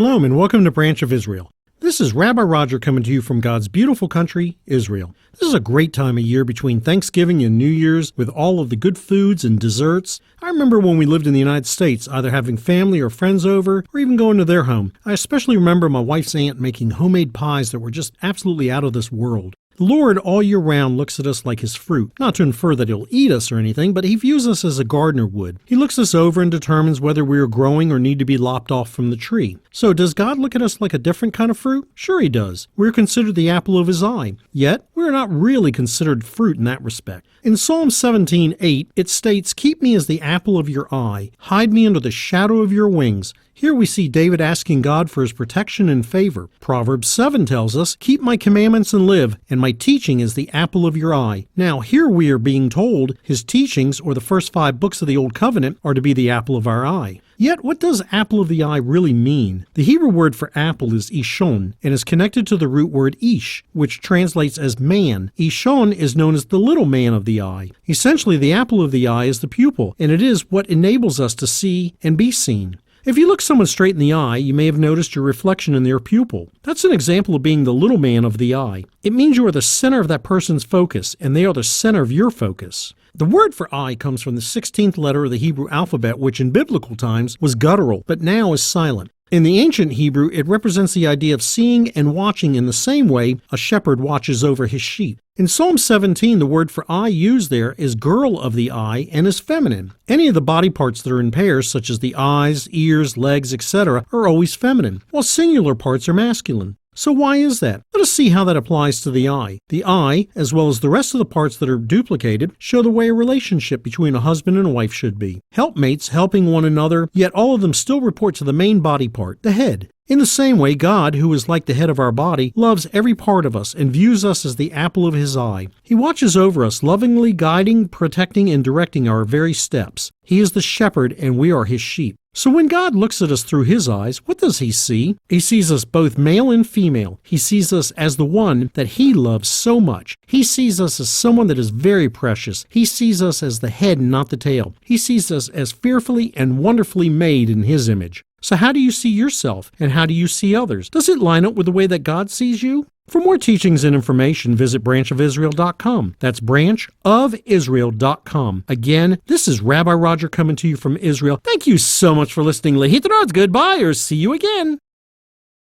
Shalom and welcome to Branch of Israel. This is Rabbi Roger coming to you from God's beautiful country, Israel. This is a great time of year between Thanksgiving and New Year's with all of the good foods and desserts. I remember when we lived in the United States, either having family or friends over or even going to their home. I especially remember my wife's aunt making homemade pies that were just absolutely out of this world. The Lord all year round looks at us like his fruit, not to infer that he'll eat us or anything, but he views us as a gardener would. He looks us over and determines whether we are growing or need to be lopped off from the tree. So does God look at us like a different kind of fruit? Sure he does. We're considered the apple of his eye, yet we're not really considered fruit in that respect. In Psalm 17:8, it states, "Keep me as the apple of your eye, hide me under the shadow of your wings." Here we see David asking God for his protection and favor. Proverbs 7 tells us, "Keep my commandments and live, and my teaching is the apple of your eye." Now here we are being told his teachings, or the first 5 books of the Old Covenant, are to be the apple of our eye. Yet what does apple of the eye really mean? The Hebrew word for apple is ishon, and is connected to the root word ish, which translates as man. Ishon is known as the little man of the eye. Essentially, the apple of the eye is the pupil, and it is what enables us to see and be seen. If you look someone straight in the eye, you may have noticed your reflection in their pupil. That's an example of being the little man of the eye. It means you are the center of that person's focus, and they are the center of your focus. The word for eye comes from the 16th letter of the Hebrew alphabet, which in biblical times was guttural, but now is silent. In the ancient Hebrew, it represents the idea of seeing and watching in the same way a shepherd watches over his sheep. In Psalm 17, the word for eye used there is girl of the eye and is feminine. Any of the body parts that are in pairs, such as the eyes, ears, legs, etc., are always feminine, while singular parts are masculine. So why is that? Let us see how that applies to the eye. The eye, as well as the rest of the parts that are duplicated, show the way a relationship between a husband and a wife should be. Helpmates helping one another, yet all of them still report to the main body part, the head. In the same way, God, who is like the head of our body, loves every part of us and views us as the apple of his eye. He watches over us, lovingly guiding, protecting, and directing our very steps. He is the shepherd, and we are his sheep. So when God looks at us through his eyes, what does he see? He sees us both male and female. He sees us as the one that he loves so much. He sees us as someone that is very precious. He sees us as the head and not the tail. He sees us as fearfully and wonderfully made in his image. So how do you see yourself, and how do you see others? Does it line up with the way that God sees you? For more teachings and information, visit branchofisrael.com. That's branchofisrael.com. Again, this is Rabbi Roger coming to you from Israel. Thank you so much for listening. Lehitraot, goodbye, or see you again.